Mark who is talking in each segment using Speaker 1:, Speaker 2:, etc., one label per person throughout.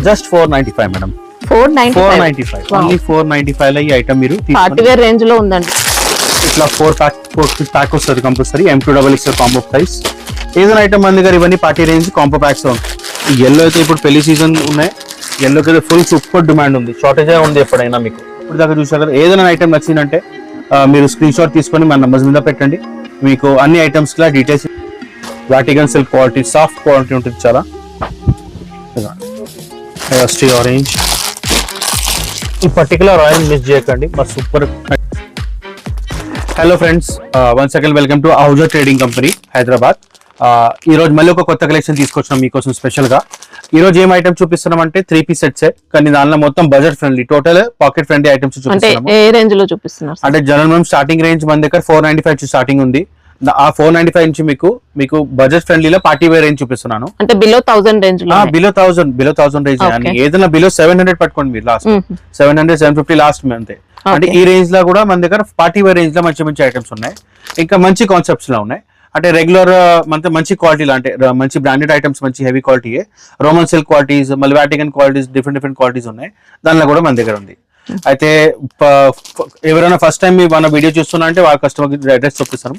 Speaker 1: Just 495 madam. 495 only 495 లో ఈ item మీరు
Speaker 2: పార్టీ వేర్ రేంజ్ లో ఉందండి.
Speaker 1: ఇట్లా 4 ప్యాక్ వస్తుంది కంపల్సరీ. M2XXL combo price. ఏదైనా ఐటమ్ మన దగ్గర ఇవన్నీ పార్టీ రేంజ్ కాంబో ప్యాక్స్ ఉంటాయి. ఎల్లో అయితే ఇప్పుడు పెళ్లి సీజన్ ఉన్నాయి. ఎల్లోకి అయితే ఫుల్ సూపర్ డిమాండ్ ఉంది. షార్టేజ్ ఉంది ఎప్పుడైనా మీకు. ఇప్పుడు దాకా చూసారు కదా. ఏదైనా ఐటమ్ నచ్చిందంటే మీరు స్క్రీన్ షాట్ తీసుకొని మన నంబర్స్ మీద పెట్టండి. మీకు అన్ని ఐటమ్స్ లా details. Vatican silk quality, soft quality ఉంటుంది చాలా. ఆరెంజ్ ఈ పర్టికులర్ ఆరెంజ్ మిస్ చేయకండి, మా super. Hello friends, once again welcome to Ahuja trading company Hyderabad. ఈ రోజు మళ్ళీ ఒక కొత్త కలెక్షన్ తీసుకొచ్చాం మీకోసం స్పెషల్ గా. ఈ రోజు ఏం ఐటమ్ చూపిస్తున్నాం అంటే 3 పీస్ సెట్స్, కానీ దానిలో మొత్తం budget friendly, total pocket friendly items చూపిస్తున్నాం.
Speaker 2: ఏ రేంజ్ లో చూపిస్తున్నారు
Speaker 1: అంటే జనరల్ మనం స్టార్టింగ్ రేంజ్ మన దగ్గర 495 నుంచి స్టార్టింగ్ ఉంది. ఆ 495 నుంచి మీకు బడ్జెట్ ఫ్రెండ్లీలో పార్టీ వేర్ రేంజ్ చూపిస్తున్నాను.
Speaker 2: అంటే బిలో 1000 రేంజ్ లో,
Speaker 1: బిలో 1000 రేంజ్. ఏదైనా బిలో 700 పట్టుకోండి మీరు, లాస్ట్ 700 750 లాస్ట్ అంతే. అంటే ఈ రేంజ్ లో కూడా మన దగ్గర పార్టీ వేర్ రేంజ్ లో మంచి మంచి ఐటమ్స్ ఉన్నాయి. ఇంకా మంచి కాన్సెప్ట్స్ లో ఉన్నాయి. అంటే రెగ్యులర్ మంచి క్వాలిటీలో, అంటే మంచి బ్రాండెడ్ ఐటమ్స్, మంచి heavy quality, Roman silk qualities, మళ్ళీ వాటికన్ క్వాలిటీస్, డిఫరెంట్ క్వాలిటీస్ ఉన్నాయి. దానిలో కూడా మన దగ్గర ఉంది. అయితే ఎవరైనా ఫస్ట్ టైం మన వీడియో చూస్తున్నా అంటే వాళ్ళ కస్టమర్ అడ్రస్ చూపిస్తాను.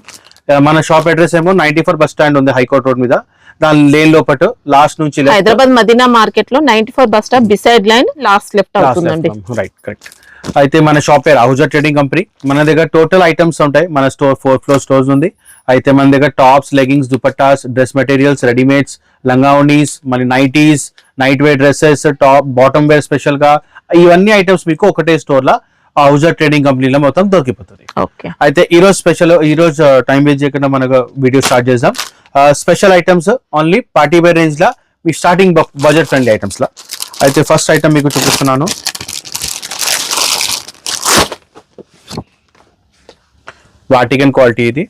Speaker 1: మన షాప్ అడ్రస్ ఏమో 94 బస్ స్టాండ్ ఉంది, హైకోర్ట్ రోడ్ మీద. దాని లేన్ లోపల లాస్ట్ నుంచి
Speaker 2: హైదరాబాద్ మదీనా మార్కెట్ లో 94 bus stop beside line last left అవుతుందండి.
Speaker 1: Right, correct. అయితే మన షాప్ పేరు అహూజా ట్రేడింగ్ కంపెనీ. మన దగ్గర టోటల్ ఐటమ్స్ ఉంటాయి. మన స్టోర్ 4 ఫ్లోర్ స్టోర్స్ ఉంది. అయితే మన దగ్గర tops, leggings, dupattas, dress materials, readymades, లంగావనీస్, మళ్ళీ nighties, night wear dresses, top bottom wear special గా, ఇవన్నీ ఐటమ్స్ మీకు ఒకటే స్టోర్ లా అహూజా ట్రేడింగ్ కంపెనీలో మొత్తం దొరికిపోతుంది. అయితే ఈ రోజు స్పెషల్, ఈ రోజు టైం వేస్ట్ చేయకుండా మనకు వీడియో స్టార్ట్ చేద్దాం. Special items only party wear range లా, మీ స్టార్టింగ్ బడ్జెట్ ఫ్రెండ్లీ ఐటమ్స్ లా. అయితే ఫస్ట్ ఐటమ్ మీకు చూపిస్తున్నాను. Vatican quality. ఇది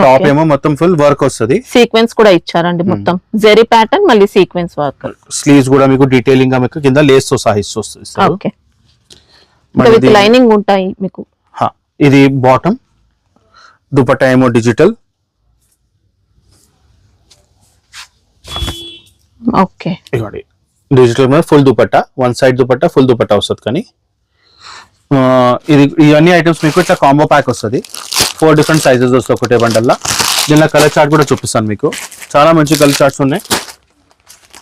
Speaker 1: టాప్ ఏమో మొత్తం ఫుల్ వర్క్ వస్తుంది.
Speaker 2: సీక్వెన్స్ కూడా ఇచ్చారండి, మొత్తం జెరీ ప్యాటర్న్, మళ్ళీ సీక్వెన్స్ వర్క్.
Speaker 1: స్లీవ్స్ కూడా మీకు డీటెయిలింగ్ గా మీకు కింద లేస్ తో సహా వస్తుంది.
Speaker 2: ఓకే, విత్ లైనింగ్ ఉంటాయి మీకు.
Speaker 1: ఇది బాటమ్. దుపట్టా ఏమో డిజిటల్.
Speaker 2: ఓకే,
Speaker 1: డిజిటల్ మీద full dupatta, one side dupatta, full dupatta వస్తుంది. కానీ ఇవన్నీ ఐటమ్స్ మీకు ఇట్లా కాంబో ప్యాక్ వస్తుంది. 4 డిఫరెంట్ సైజెస్ వస్తాయి ఒకటే బండల్లా. దీనిలో కలర్ చార్ట్ కూడా చూపిస్తాను మీకు. చాలా మంచి కలర్ చార్ట్స్ ఉన్నాయి.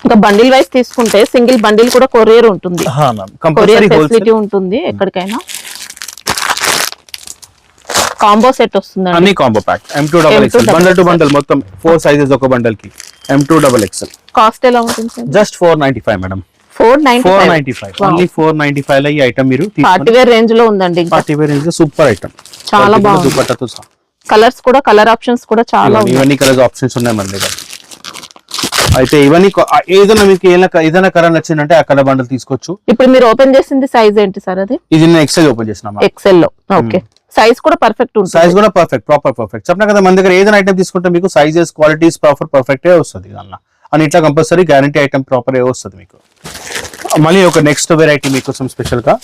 Speaker 2: ఇంకా బండిల్ వైస్ తీసుకుంటే సింగిల్ బండిల్ కూడా కొరియర్ ఉంటుంది, కొరియర్ ఫెసిలిటీ ఉంటుంది ఎక్కడికైనా. కాంబో సెట్ వస్తుంది,
Speaker 1: అన్ని combo pack. M2XXL bundle to bundle మొత్తం 4 సైజెస్ ఒక బండల్ కి. M2XXL.
Speaker 2: కాస్ట్ ఎలా ఉంటుంది?
Speaker 1: Just 495 madam.
Speaker 2: 495
Speaker 1: ఓన్లీ 495 లో ఈ ఐటమ్ మీరు
Speaker 2: పార్టీ వేర్ రేంజ్ లో ఉందండి.
Speaker 1: పార్టీ వేర్ రేంజ్ లో సూపర్ ఐటమ్,
Speaker 2: చాలా బాగుంది.
Speaker 1: దుపట్టాతో సహా.
Speaker 2: కలర్స్ కూడా, కలర్ ఆప్షన్స్ కూడా చాలా ఉన్నాయి.
Speaker 1: ఇవన్నీ కలర్ ఆప్షన్స్ ఉన్నాయి మన దగ్గర. అయితే ఇవన్నీ ఏదైనా మీకు ఏదైనా కలర్ నచ్చిందంటే ఆ కలర్ బండల్ తీసుకోవచ్చు.
Speaker 2: ఇప్పుడు మీరు ఓపెన్ చేసింది సైజ్ ఏంటి సార్? అది
Speaker 1: ఇది నేను ఎక్సెల్ ఓపెన్ చేసినా.
Speaker 2: ఎక్సెల్ లో. ఓకే, సైజ్ కూడా పర్ఫెక్ట్ ఉంటుంది.
Speaker 1: సైజ్ కూడా పర్ఫెక్ట్, పర్ఫెక్ట్. చెప్పినా కదా, మన దగ్గర ఏదైనా ఐటమ్ తీసుకుంటే మీకు సైజెస్, క్వాలిటీస్ పర్ఫెక్ట్ వస్తుంది. దానిలో అని ఇట్లా కంపల్సరీ గ్యారంటీ ఐటమ్ ప్రాపర్ వస్తుంది మీకు. మళ్ళీ ఒక నెక్స్ట్ వెరైటీ మీకోసం స్పెషల్ గా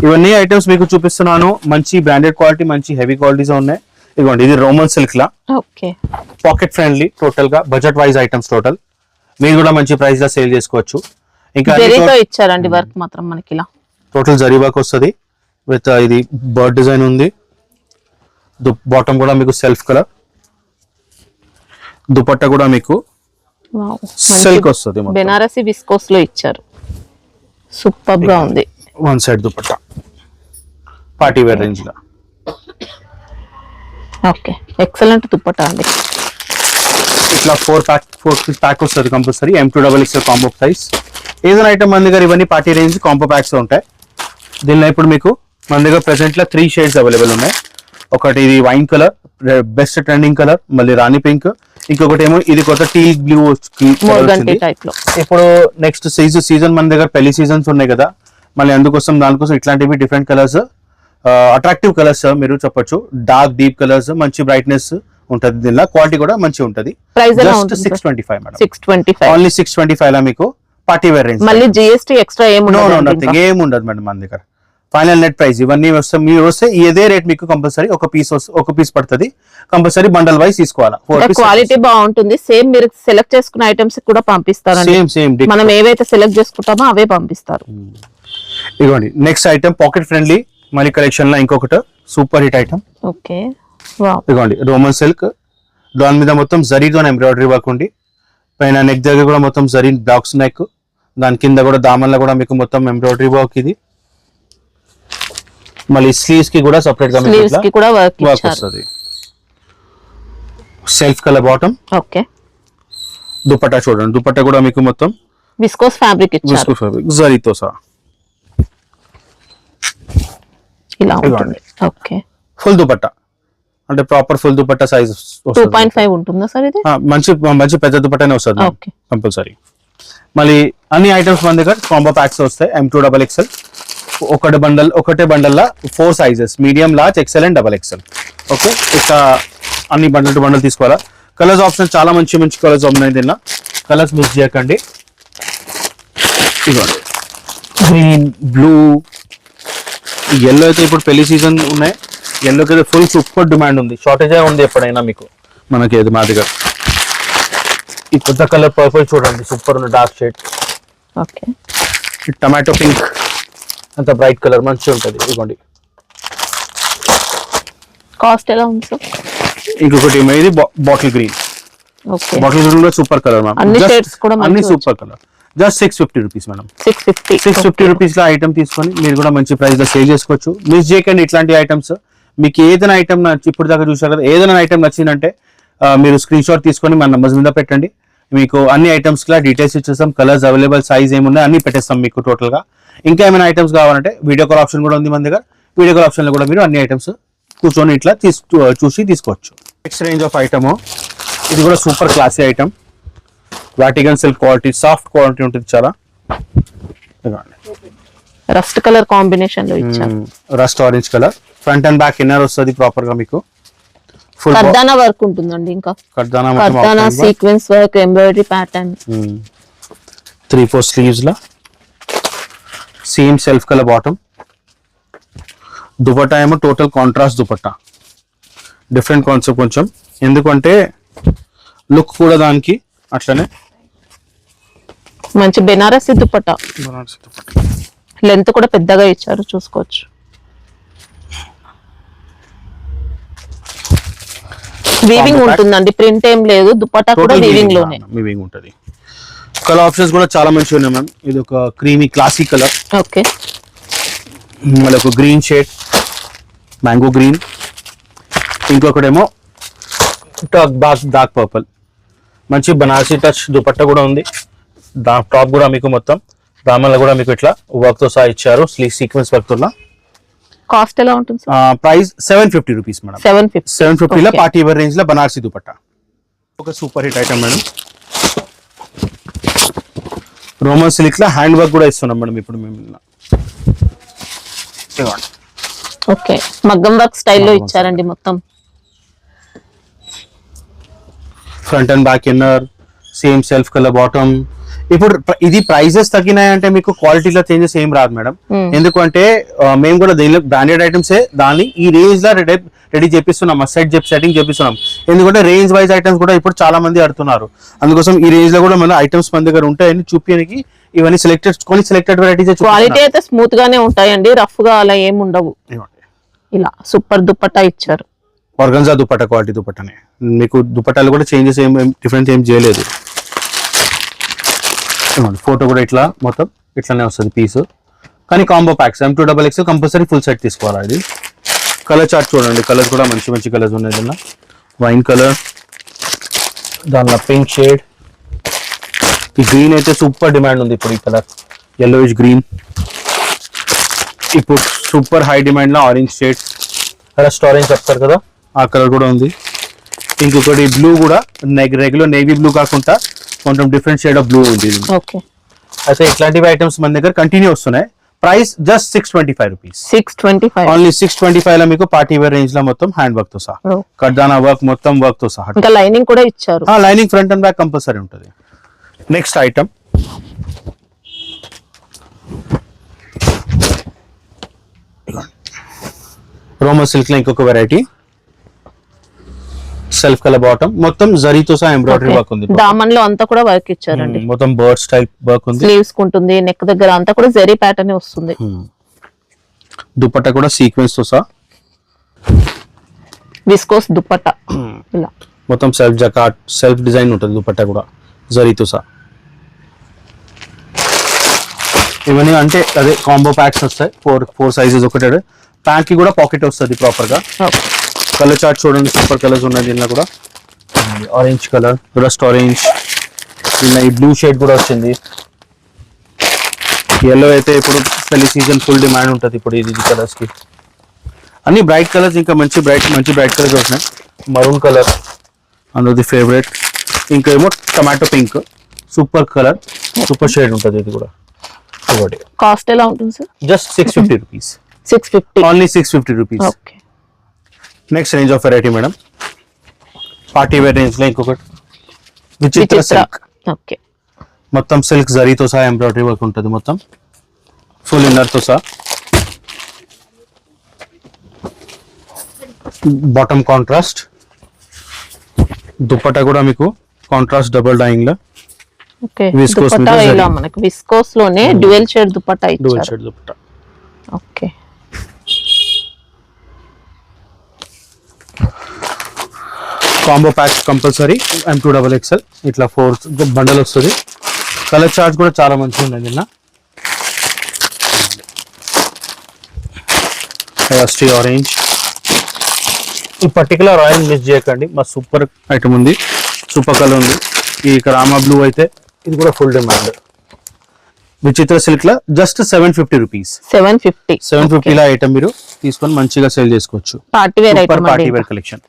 Speaker 1: ఇవన్నీ ఐటమ్స్ మీకు చూపిస్తున్నాను. మంచి బ్రాండెడ్ క్వాలిటీ, మంచి హెవీ క్వాలిటీస్ ఉన్నాయి. ఇదిగోండి, ఇది రోమన్ సిల్క్ లా, పాకెట్ ఫ్రెండ్లీ, టోటల్ గా బడ్జెట్ వైజ్ ఐటమ్స్. టోటల్ మీరు కూడా మంచి ప్రైస్ లా సేల్ చేసుకోవచ్చు. ఇంకా
Speaker 2: ఇచ్చారండి వర్క్ మాత్రం మనకి ఇలా
Speaker 1: టోటల్ జరీ వర్క్ వస్తుంది. విత్ ఇది బర్డ్ డిజైన్ ఉంది. బాటమ్ కూడా మీకు సెల్ఫ్ కలర్. దుపట్టా కూడా మీకు సిల్క్ వస్తుంది,
Speaker 2: బెనారసి విస్కోస్ లో ఇచ్చారు. సూపర్ గా ఉంది.
Speaker 1: One side dupatta, party wear range లో.
Speaker 2: ఓకే, ఎక్సలెంట్ దుపట్టా అండి.
Speaker 1: ఇట్లా 4 ప్యాక్ వస్తుంది కంపల్సరీ. M2XXL combo size. ఏదైనా ఐటమ్ మన దగ్గర ఇవన్నీ పార్టీ రేంజ్ కాంబో ప్యాక్స్ ఉంటాయి. దీనిలో ఇప్పుడు మీకు మన దగ్గర ప్రెసెంట్ లో 3 షేడ్స్ అవైలబుల్ ఉన్నాయి. ఒకటి ఇది wine colour, best trending colour, మళ్ళీ రాణి పింక్. ఇంకొకటి ఏమో ఇది కొత్త టీ బ్లూ. ఇప్పుడు నెక్స్ట్ సీజన్ మన దగ్గర పెళ్లి సీజన్స్ ఉన్నాయి కదా, మళ్ళీ దానికోసం ఇట్లాంటివి డిఫరెంట్ కలర్స్, అట్రాక్టివ్ కలర్స్ మీరు చెప్పొచ్చు. డార్క్ డీప్ కలర్స్, మంచి బ్రైట్నెస్ ఉంటది. దీనిలో క్వాలిటీ కూడా మంచి ఉంటది. Just 625 madam.
Speaker 2: 625
Speaker 1: ఓన్లీ 625 లా మీకు పార్టీ వేర్ రేంజ్.
Speaker 2: మళ్ళీ GST ఎక్స్ట్రా
Speaker 1: ఏముండదు మేడం మన దగ్గర. ఫైనల్ నెట్ ప్రైస్ ఇవన్నీ వస్తే మీరు వస్తే ఇదే రేట్ మీకు కంపల్సరీ ఒక పీస్ పడుతుంది, కంపల్సరీ బండల్ వైస్ తీసుకోవాలా.
Speaker 2: క్వాలిటీ బాగుంటుంది. సేమ్ మీరు సెలెక్ట్ చేసుకున్న ఐటమ్స్ కూడా పంపిస్తారు.
Speaker 1: సేమ్
Speaker 2: మనం ఏవైతే సెలెక్ట్ చేసుకుంటామో అవే పంపిస్తారు.
Speaker 1: ఇదిగోండి నెక్స్ట్ ఐటమ్ పాకెట్ ఫ్రెండ్లీ మళ్ళీ కలెక్షన్ లో ఇంకొకటి సూపర్ హిట్ ఐటమ్.
Speaker 2: ఓకే
Speaker 1: ఇదిగోండి రోమన్ సిల్క్, దాని మీద మొత్తం జరీతో ఎంబ్రాయిడరీ వర్క్ ఉండి, పైన నెక్ దగ్గర కూడా మొత్తం జరీ డాక్స్ నెక్, దాని కింద కూడా దామన్లో కూడా మీకు మొత్తం ఎంబ్రాయిడరీ వర్క్. ఇది మళ్ళీ స్లీవ్స్ కి కూడా సెపరేట్ గా వర్క్ వస్తుంది. Self colour bottom.
Speaker 2: Okay
Speaker 1: dupatta చూడండి, దుపట్టా కూడా మీకు మొత్తం
Speaker 2: విస్కోస్ ఫ్యాబ్రిక్ ఇచ్చారు,
Speaker 1: జరీతో సహా
Speaker 2: ఇలా ఉంటుంది. ఓకే
Speaker 1: ఫుల్ దుపట్టా అంటే ప్రాపర్ ఫుల్ దుపట్టా సైజ్
Speaker 2: 2.5 ఉంటుందా సార్ ఇది?
Speaker 1: మంచి పెద్ద దుపట్టానే వస్తుంది కంపల్సరీ. మళ్ళీ అన్ని ఐటమ్స్ మన దగ్గర కాంబో ప్యాక్స్ వస్తాయి. M2XXL ఒకటే bundle law 4 sizes, medium, large, XL and XXL. Okay ఇక అన్ని బండల్ టు బండల్ తీసుకోవాలా. కలర్స్ ఆప్షన్ చాలా మంచి కలర్స్ ఉన్నాయి దీనిలో, కలర్స్ మిస్ చేయకండి. ఇదిగోండి గ్రీన్, బ్లూ, ఎల్లో అయితే ఇప్పుడు పెళ్లి సీజన్ ఉన్నాయి, ఎల్లోకి అయితే ఫుల్ సూపర్ డిమాండ్ ఉంది, షార్టేజ్ ఉంది ఎప్పుడైనా మీకు మనకి ఏది మా దగ్గర. ఈ కొత్త కలర్ పర్పుల్ చూడండి సూపర్ ఉంది, dark shade.
Speaker 2: Okay
Speaker 1: tomato pink అంత బ్రైట్ కలర్ మంచిగా ఉంటుంది. ఇదిగోండి
Speaker 2: కాస్ట్ ఎలా ఉంది సార్?
Speaker 1: ఇంకొకటి ఇది bottle green.
Speaker 2: Okay
Speaker 1: bottle green కూడా సూపర్ కలర్ మ్యామ్,
Speaker 2: అన్ని షేడ్స్ కూడా
Speaker 1: అన్ని super colour. Just 650 rupees madam.
Speaker 2: 650
Speaker 1: rupees లో ఐటమ్ తీసుకొని మీరు కూడా మంచి ప్రైస్ లో సేల్ చేసుకోవచ్చు. మిస్ చేయకండి ఇట్లాంటి ఐటమ్స్. మీకు ఏదైనా ఐటమ్ ఇప్పుడు దాకా చూసారు కదా, ఏదైనా ఐటమ్ నచ్చిందంటే మీరు స్క్రీన్ షాట్ తీసుకొని మన నంబర్స్ మీద పెట్టండి. మీకు అన్ని ఐటమ్స్ లా డీటెయిల్స్ ఇచ్చేస్తాం, కలర్స్ అవైలబుల్, సైజ్ ఏమున్నాయి అన్ని పెట్టేస్తాం మీకు టోటల్ గా. ఇంకా ఏమైనా ఐటమ్స్ కావాలంటే వీడియో కాల్ ఆప్షన్ కూడా ఉంది మన దగ్గర. వీడియో కాల్ ఆప్షన్ లో కూడా మీరు అన్ని ఐటమ్స్ కూర్చొని ఇట్లా చూసి తీసుకోవచ్చు. నెక్స్ట్ రేంజ్ ఆఫ్ ఐటమ్, ఇది కూడా super classy item, Vatican silk quality, soft quality ఉంటుంది చాలా.
Speaker 2: రస్ట్ కలర్ కాంబినేషన్ లో ఇచ్చారు,
Speaker 1: rust orange colour, front and back inner వస్తుంది ప్రాపర్ గా మీకు. ఫుల్
Speaker 2: కర్దానా వర్క్ ఉంటుందండి, ఇంకా
Speaker 1: కర్దానా
Speaker 2: sequence work, embroidery pattern.
Speaker 1: 3-4 sleeves లా same self colour bottom. Dupatta ఏమో total contrast dupatta, different concept కొంచెం, ఎందుకంటే లుక్ కూడా దానికి అట్లనే
Speaker 2: మంచి బెనారసి దుపట్టా. లెంత్ కూడా పెద్దగా ఇచ్చారు, చూసుకోవచ్చు. వీవింగ్ ఉంటుందండి, ప్రింట్ ఏం లేదు, దుపట్టా కూడా వీవింగ్ లోనే
Speaker 1: వీవింగ్ ఉంటుంది. కలర్ ఆప్షన్స్ కూడా చాలా మంచిగా ఉన్నాయి మ్యామ్. ఇది ఒక క్రీమీ క్లాసిక్ కలర్.
Speaker 2: ఓకే
Speaker 1: మళ్ళీ ఒక గ్రీన్ షేడ్, మ్యాంగో గ్రీన్, ఇంకొకటేమో డార్క్ పర్పుల్. మంచి బనారసి టచ్ దుపట్టా కూడా ఉంది. టాప్ కూడా మీకు మొత్తం దామన్లో కూడా మీకు ఇట్లా వర్క్ తో సహా ఇచ్చారు, సీక్వెన్స్ వర్క్ తో.
Speaker 2: కాస్ట్ ఎలా ఉంటుంది?
Speaker 1: Price 750 rupees madam. 750 లో పార్టీ వేర్ రేంజ్ లో బనారసి దుపట్టా. ఒక super hit item madam. Roman silk లో హ్యాండ్ వర్క్ కూడా ఇస్తున్నాం మేడం ఇప్పుడు మేము.
Speaker 2: ఓకే మగ్గం వర్క్ స్టైల్లో ఇచ్చారండి మొత్తం.
Speaker 1: Front and back inner, same self colour bottom. ఇప్పుడు ఇది ప్రైజెస్ తగ్గినాయంటే మీకు క్వాలిటీలో చేంజెస్ ఏం రాదు మేడం. ఎందుకంటే మేము కూడా దీనిలో బ్రాండెడ్ ఐటమ్స్ దాన్ని ఈ రేంజ్ లో రెడీ చేపిస్తున్నాం, సెట్టింగ్ చేపిస్తున్నాం. ఎందుకంటే రేంజ్ వైజ్ ఐటమ్స్ కూడా ఇప్పుడు చాలా మంది ఆడుతున్నారు, అందుకోసం ఈ రేంజ్ లో కూడా మన ఐటమ్స్ మన దగ్గర ఉంటాయని చూపించడానికి ఇవన్నీ సెలెక్టెడ్ వెరైటీస్.
Speaker 2: క్వాలిటీ అయితే స్మూత్ గానే ఉంటాయండి, రఫ్ గా అలా ఏం ఉండవు. ఇలా సూపర్ దుపట్టా ఇచ్చారు,
Speaker 1: ఆర్గన్జా దుపట్టా, క్వాలిటీ దుపట్టానే. మీకు దుపట్టాలు కూడా చేంజెస్ ఏం డిఫరెన్స్ ఏం చేయలేదు. ఫోటో కూడా ఇట్లా మొత్తం ఇట్లానే వస్తుంది పీస్, కానీ combo packs M2XXL compulsory full set తీసుకోవాలి. ఇది కలర్ చార్ట్ చూడండి, కలర్స్ కూడా మంచి కలర్స్ ఉన్నాయి. దానిలో వైన్ కలర్, దానిలో పింక్ షేడ్, ఈ గ్రీన్ అయితే సూపర్ డిమాండ్ ఉంది ఇప్పుడు. ఈ కలర్ yellowish గ్రీన్ ఇప్పుడు సూపర్ హై డిమాండ్ లో. ఆరెంజ్ షేడ్, రస్ట్ ఆరెంజ్ చెప్తారు కదా, ఆ కలర్ కూడా ఉంది. ఇంకొకటి బ్లూ కూడా, రెగ్యులర్ నేవీ బ్లూ కాకుండా కొంచెం డిఫరెంట్ షేడ్ ఆఫ్ బ్లూ ఉంది. అయితే ఇట్లాంటివి ఐటమ్స్ మన దగ్గర కంటిన్యూ వస్తున్నాయి. Price just 625 rupees.
Speaker 2: 625
Speaker 1: ఓన్లీ 625 లో మీకు పార్టీ వేర్ రేంజ్ లో మొత్తం హ్యాండ్ వర్క్ తో సహా, కర్దానా వర్క్ మొత్తం వర్క్ తో సహా.
Speaker 2: ఇంకా లైనింగ్ కూడా ఇచ్చారు.
Speaker 1: Lining front and back compulsory ఉంటుంది. నెక్స్ట్ ఐటమ్ రోమన్ సిల్క్ లో ఇంకొక వెరైటీ, సెల్ఫ్ కలర్ బాటమ్, మొత్తం జరీతో సహా ఎంబ్రాయిడరీ వర్క్ ఉంది.
Speaker 2: దామన్ లో అంతా కూడా వర్క్ ఇచ్చారండి.
Speaker 1: మొత్తం బర్డ్ స్టైల్ వర్క్ ఉంది.
Speaker 2: స్లీవ్స్ ఉంటుంది, నెక్ దగ్గర అంతా కూడా జరీ ప్యాటర్న్ వస్తుంది.
Speaker 1: దుపట్టా కూడా సీక్వెన్స్ తో సహా
Speaker 2: విస్కోస్ దుపట్టా ఇలా
Speaker 1: మొత్తం సెల్ఫ్ జకాట్ సెల్ఫ్ డిజైన్ ఉంటుంది. దుపట్టా కూడా జరీతో సహా. ఇవన్నీ అంటే అదే కాంబో ప్యాక్స్ వస్తాయి, ఫోర్ సైజెస్ ఒకటే. ప్యాంట్ కి కూడా పాకెట్ వస్తుంది ప్రాపర్ గా. కలర్ చార్ట్ చూడండి, సూపర్ కలర్స్ ఉన్నాయి దీనిలో కూడా. ఆరెంజ్ కలర్, రస్ట్ ఆరెంజ్, ఇలా ఈ బ్లూ షేడ్ కూడా వచ్చింది. ఎల్లో అయితే ఇప్పుడు పెళ్లి సీజన్ ఫుల్ డిమాండ్ ఉంటుంది ఇప్పుడు ఇది కలర్స్ కి. అన్ని బ్రైట్ కలర్స్, ఇంకా మంచి బ్రైట్ కలర్స్ వస్తున్నాయి. మరూన్ కలర్ అందరిది ఫేవరెట్. ఇంకా ఏమో tomato pink, super colour, super shade ఉంటుంది ఇది కూడా.
Speaker 2: కాస్ట్ ఎలా ఉంటుంది sir?
Speaker 1: Just 650 rupees.
Speaker 2: 650
Speaker 1: only 650 rupees.
Speaker 2: Okay.
Speaker 1: Next range of variety madam, party wear range లో ఇంకొకటి విచిత్ర సిల్క్.
Speaker 2: ఓకే.
Speaker 1: మొత్తం సిల్క్ జరీతో సహా ఎంబ్రాయిడరీ వర్క్ ఉంటుంది, మొత్తం ఫుల్ ఇన్నర్ తో సహా. బాటమ్ కాంట్రాస్ట్, దుపట్టా కూడా మీకు కాంట్రాస్ట్ డబుల్ డైయింగ్ లో.
Speaker 2: ఓకే.
Speaker 1: విస్కోస్
Speaker 2: దుపట్టా ఇలా మనకి విస్కోస్ లోనే డ్యూయల్ షేడ్ దుపట్టా ఇచ్చారు.
Speaker 1: Dual shade dupatta.
Speaker 2: Okay.
Speaker 1: Combo pack compulsory M2XXL ఇట్లా 4 బండల్ వస్తుంది. కలర్ చార్ట్ కూడా చాలా మంచిగా ఉంది నిన్న. రస్టీ ఆరెంజ్, ఈ పర్టికులర్ ఆరెంజ్ మిస్ చేయకండి, మా సూపర్ ఐటమ్ ఉంది, సూపర్ కలర్ ఉంది. ఈ రామా బ్లూ అయితే ఇది కూడా ఫుల్ డిమాండ్. విచిత్ర సిల్క్ లో జస్ట్ 750 రూపీస్. 750 ఇలా ఐటమ్ మీరు తీసుకొని మంచిగా సేల్ చేసుకోవచ్చు.
Speaker 2: Party wear item,
Speaker 1: party wear collection.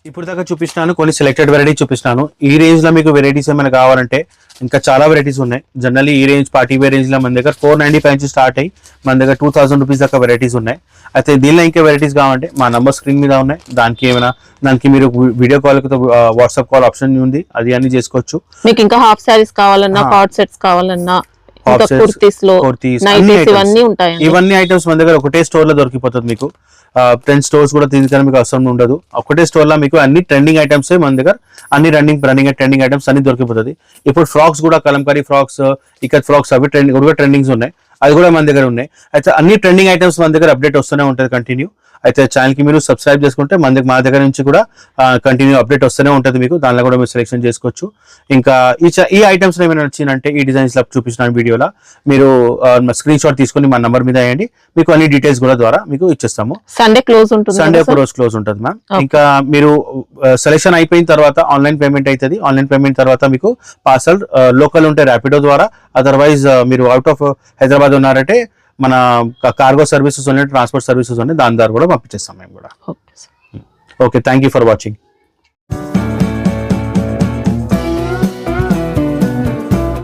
Speaker 1: ఇప్పుడు దాకా చూపిస్తున్నాను కొన్ని సెలెక్టెడ్ వెరైటీ చూపిస్తున్నాను. ఈ రేంజ్ లో మీకు వెరైటీస్ ఏమైనా కావాలంటే ఇంకా చాలా వెరైటీస్ ఉన్నాయి. జనరల్లీ ఈ రేంజ్ పార్టీ వేర్ రేంజ్ లో మన దగ్గర 495 నుంచి స్టార్ట్ అయ్యి మన దగ్గర 2000 రూపీస్ దాకా వెరైటీస్ ఉన్నాయి. అయితే దీనిలో ఇంకా వెరైటీస్ కావాలంటే మా నంబర్ స్క్రీన్ మీద ఉన్నాయి, దానికి మీరు video call WhatsApp call option ఉంది, అది అన్ని చేసుకోవచ్చు.
Speaker 2: మీకు ఇంకా హాఫ్ సారీస్ కావాలన్నా, కార్డ్ సెట్స్ కావాలన్నా, కుర్తీస్ లో ఇవన్నీ ఉంటాయి.
Speaker 1: ఇవన్నీ ఐటమ్స్ మన దగ్గర ఒకటే స్టోర్ లో దొరికిపోతుంది. మీకు 10 స్టోర్స్ కూడా తీసుకొని మీకు అవసరం ఉండదు. ఒకటే స్టోర్ లో మీకు అన్ని ట్రెండింగ్ ఐటమ్స్ మన దగ్గర, అన్ని ట్రెండింగ్ ఐటమ్స్ అన్ని దొరికిపోతుంది. ఇప్పుడు ఫ్రాక్స్ కూడా, కలంకారీ ఫ్రాక్స్, ఇకత్ ఫ్రాక్స్ అవి ట్రెండింగ్స్ ఉన్నాయి, అది కూడా మన దగ్గర ఉన్నాయి. అయితే అన్ని ట్రెండింగ్ ఐటమ్స్ మన దగ్గర అప్డేట్ వస్తూనే ఉంటుంది కంటిన్యూ. అయితే ఛానల్ కి మీరు సబ్స్క్రైబ్ చేసుకుంటే మా దగ్గర నుంచి కూడా కంటిన్యూ అప్డేట్ వస్తూనే ఉంటుంది మీకు. దానిలో కూడా మీరు సెలెక్షన్ చేసుకోవచ్చు. ఇంకా ఈ ఐటమ్స్ ఏమైనా వచ్చిందంటే ఈ డిజైన్స్ లో చూపించిన వీడియోలో మీరు స్క్రీన్ షాట్ తీసుకొని మా నంబర్ మీద వేయండి, మీకు అన్ని డీటెయిల్స్ కూడా ద్వారా మీకు ఇచ్చేస్తాము.
Speaker 2: సండే క్లోజ్ ఉంటుంది,
Speaker 1: సండే ఒక రోజు క్లోజ్ ఉంటుంది మ్యామ్. ఇంకా మీరు సెలెక్షన్ అయిపోయిన తర్వాత ఆన్లైన్ పేమెంట్ అవుతుంది. ఆన్లైన్ పేమెంట్ తర్వాత మీకు పార్సల్ లోకల్ ఉంటే ర్యాపిడో ద్వారా, అదర్వైజ్ మీరు అవుట్ ఆఫ్ హైదరాబాద్ ఉన్నారంటే మన కార్గో సర్వీసెస్ ఉన్నాయి, ట్రాన్స్పోర్ట్ సర్వీసెస్ ఉన్నాయి, దాని ద్వారా కూడా పంపించేస్తాం మేము కూడా. Okay, thank you for watching.